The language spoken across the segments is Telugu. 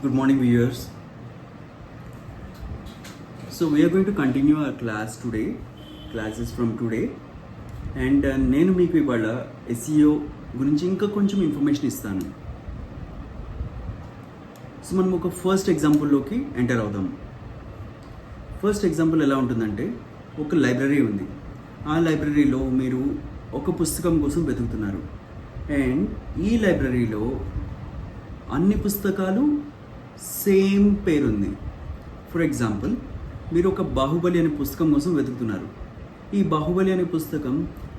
Good morning, viewers. So we are going to continue our class today, classes from today, and నేను మీకు ఇవాళ SEO గురించి ఇంకా కొంచెం ఇన్ఫర్మేషన్ ఇస్తాను. సో మనం ఒక ఫస్ట్ ఎగ్జాంపుల్లోకి ఎంటర్ అవుదాం. ఫస్ట్ ఎగ్జాంపుల్ ఎలా ఉంటుందంటే, ఒక లైబ్రరీ ఉంది. ఆ లైబ్రరీలో మీరు ఒక పుస్తకం కోసం వెతుకుతున్నారు, అండ్ ఈ లైబ్రరీలో అన్ని పుస్తకాలు సేమ్ పేరుంది. ఫర్ ఎగ్జాంపుల్, మీరు ఒక బాహుబలి అనే పుస్తకం కోసం వెతుకుతున్నారు. ఈ బాహుబలి అనే పుస్తకం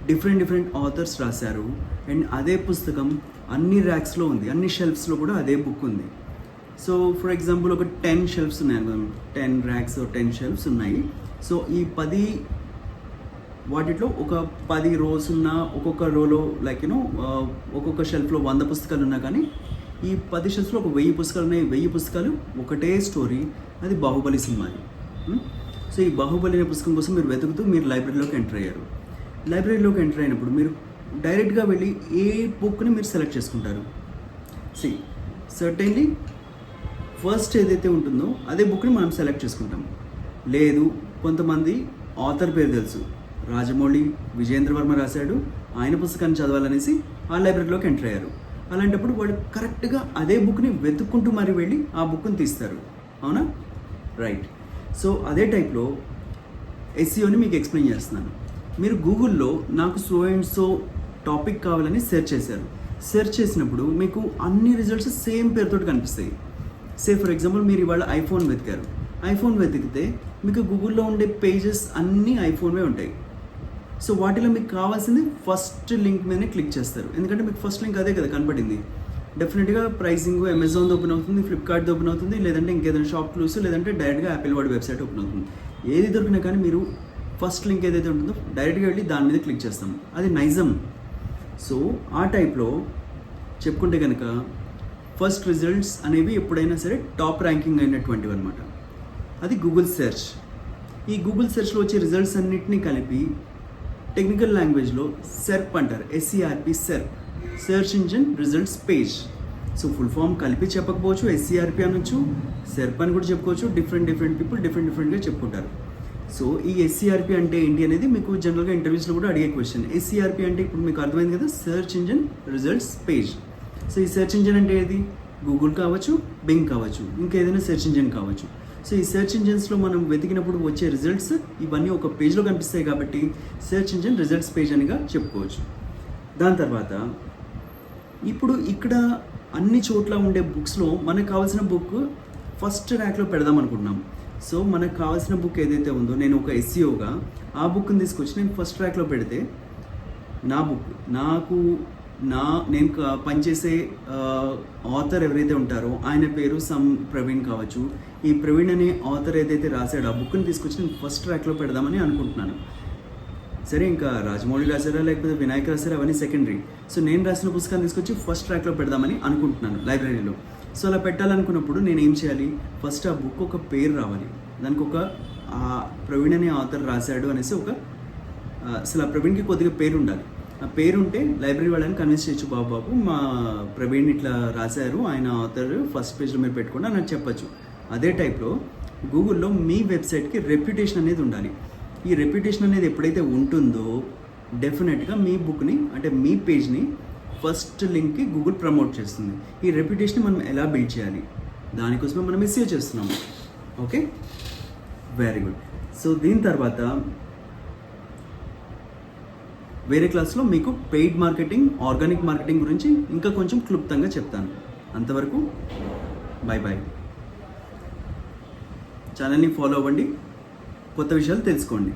డిఫరెంట్ ఆథర్స్ రాశారు, అండ్ అదే పుస్తకం అన్ని ర్యాక్స్లో ఉంది, అన్ని షెల్ఫ్స్లో కూడా అదే బుక్ ఉంది. సో ఫర్ ఎగ్జాంపుల్ ఒక 10 షెల్ఫ్స్ ఉన్నాయి, 10 ర్యాక్స్ 10 షెల్ఫ్స్ ఉన్నాయి. సో ఈ 10 వాటిలో ఒక 10 రోస్ ఉన్న, ఒక్కొక్క రోలో ఒక్కొక్క షెల్ఫ్లో 100 పుస్తకాలు ఉన్నా, కానీ ఈ 10 షెల్ఫ్లో ఒక 1000 పుస్తకాలు ఉన్నాయి. 1000 పుస్తకాలు ఒకటే స్టోరీ, అది బాహుబలి సినిమాది. సో ఈ బాహుబలి అనే పుస్తకం కోసం మీరు వెతుకుతూ మీరు లైబ్రరీలోకి ఎంటర్ అయ్యారు. లైబ్రరీలోకి ఎంటర్ అయినప్పుడు మీరు డైరెక్ట్గా వెళ్ళి ఏ బుక్ని మీరు సెలెక్ట్ చేసుకుంటారు? సర్టైన్లీ ఫస్ట్ ఏదైతే ఉంటుందో అదే బుక్ని మనం సెలెక్ట్ చేసుకుంటాం. లేదు, కొంతమంది ఆథర్ పేరు తెలుసు, రాజమౌళి విజయేంద్ర వర్మ రాశాడు, ఆయన పుస్తకాన్ని చదవాలనేసి ఆ లైబ్రరీలోకి ఎంటర్ అయ్యారు. అలాంటప్పుడు వాళ్ళు కరెక్ట్గా అదే బుక్ని వెతుక్కుంటూ మరి వెళ్ళి ఆ బుక్ని తీస్తారు. అవునా? రైట్. సో అదే టైప్లో SEOని మీకు ఎక్స్ప్లెయిన్ చేస్తున్నాను. మీరు గూగుల్లో నాకు సో అండ్ సో టాపిక్ కావాలని సెర్చ్ చేశారు. సెర్చ్ చేసినప్పుడు మీకు అన్ని రిజల్ట్స్ సేమ్ పేరుతో కనిపిస్తాయి. ఫర్ ఎగ్జాంపుల్, మీరు ఇవాళ ఐఫోన్ వెతికారు. ఐఫోన్ వెతికితే మీకు గూగుల్లో ఉండే పేజెస్ అన్నీ ఐఫోన్వే ఉంటాయి. సో వాటిలో మీకు కావాల్సింది ఫస్ట్ లింక్ మీదనే క్లిక్ చేస్తారు, ఎందుకంటే మీకు ఫస్ట్ లింక్ అదే కదా కనపడింది. డెఫినెట్గా ప్రైసింగ్ అమెజాన్ది ఓపెన్ అవుతుంది, ఫ్లిప్కార్ట్ది ఓపెన్ అవుతుంది, లేదంటే ఇంకేదైనా షాప్ క్లూస్, లేదంటే డైరెక్ట్గా యాపిల్ వాడి వెబ్సైట్ ఓపెన్ అవుతుంది. ఏది దొరికినా కానీ మీరు ఫస్ట్ లింక్ ఏదైతే ఉంటుందో డైరెక్ట్గా వెళ్ళి దాని మీద క్లిక్ చేస్తాం, అది నైజం. సో ఆ టైప్లో చెప్పుకుంటే కనుక ఫస్ట్ రిజల్ట్స్ అనేవి ఎప్పుడైనా సరే టాప్ ర్యాంకింగ్ అయినటువంటివి అనమాట. అది గూగుల్ సెర్చ్. ఈ గూగుల్ సెర్చ్లో వచ్చే రిజల్ట్స్ అన్నింటినీ కలిపి టెక్నికల్ లాంగ్వేజ్లో సెర్ప్ అంటారు. SERP, SERP, search engine results page. So full form కలిపి చెప్పకపోవచ్చు, SERP అనొచ్చు, సెర్ప్ అని కూడా చెప్పుకోవచ్చు. డిఫరెంట్ పీపుల్ డిఫరెంట్గా చెప్పుకుంటారు. సో ఈ SERP అంటే ఏంటి అనేది మీకు జనరల్గా ఇంటర్వ్యూస్లో కూడా అడిగే క్వశ్చన్. SERP అంటే ఇప్పుడు మీకు అర్థమైంది కదా, search engine results page. So ఈ సెర్చ్ ఇంజిన్ అంటే ఏది? గూగుల్ కావచ్చు, బింగ్ కావచ్చు, ఇంకేదైనా సెర్చ్ ఇంజిన్ కావచ్చు. సో ఈ సెర్చ్ ఇంజిన్స్లో మనం వెతికినప్పుడు వచ్చే రిజల్ట్స్ ఇవన్నీ ఒక పేజ్లో కనిపిస్తాయి, కాబట్టి సెర్చ్ ఇంజిన్ రిజల్ట్స్ పేజ్ అనిగా చెప్పుకోవచ్చు. దాని తర్వాత ఇప్పుడు ఇక్కడ అన్ని చోట్ల ఉండే బుక్స్లో మనకు కావాల్సిన బుక్ ఫస్ట్ ర్యాక్లో పెడదాం అనుకుంటున్నాం. సో మనకు కావాల్సిన బుక్ ఏదైతే ఉందో, నేను ఒక SEOగా ఆ బుక్ని తీసుకొచ్చి నేను ఫస్ట్ ర్యాక్లో పెడితే నా బుక్ నేను పనిచేసే ఆథర్ ఎవరైతే ఉంటారో ఆయన పేరు ప్రవీణ్ కావచ్చు. ఈ ప్రవీణ్ అనే ఆథర్ ఏదైతే రాశాడో ఆ బుక్ని తీసుకొచ్చి నేను ఫస్ట్ ర్యాక్లో పెడదామని అనుకుంటున్నాను. సరే, ఇంకా రాజమౌళి రాశారా లేకపోతే వినాయక్ రాశారా అవన్నీ సెకండరీ. సో నేను రాసిన పుస్తకాన్ని తీసుకొచ్చి ఫస్ట్ ర్యాక్లో పెడదామని అనుకుంటున్నాను లైబ్రరీలో. సో అలా పెట్టాలనుకున్నప్పుడు నేను ఏం చేయాలి? ఫస్ట్ ఆ బుక్ ఒక పేరు రావాలి, దానికి ఒక ప్రవీణ్ అనే ఆథర్ రాశాడు అనేసి అసలు ఆ ప్రవీణ్కి కొద్దిగా పేరు ఉండాలి. ఆ పేరు ఉంటే లైబ్రరీ వాళ్ళని కన్విన్స్ చేయొచ్చు, బాబు మా ప్రవీణ్ ఇట్లా రాశారు, ఆయన ఆథర్ ఫస్ట్ పేజ్లో మీరు పెట్టుకోండి అని చెప్పచ్చు. అదే టైప్లో గూగుల్లో మీ వెబ్సైట్కి రెప్యుటేషన్ అనేది ఉండాలి. ఈ రెప్యుటేషన్ అనేది ఎప్పుడైతే ఉంటుందో డెఫినెట్గా మీ బుక్ని, అంటే మీ పేజ్ని ఫస్ట్ లింక్కి గూగుల్ ప్రమోట్ చేస్తుంది. ఈ రెప్యుటేషన్ మనం ఎలా బిల్డ్ చేయాలి, దానికోసమే మనం SEO చేస్తున్నాము. Okay, very good. సో దీని తర్వాత వేరే క్లాస్లో మీకు పెయిడ్ మార్కెటింగ్, ఆర్గానిక్ మార్కెటింగ్ గురించి ఇంకా కొంచెం క్లుప్తంగా చెప్తాను. అంతవరకు బాయ్. ఛానల్ని ఫాలో అవ్వండి, కొత్త విషయాలు తెలుసుకోండి.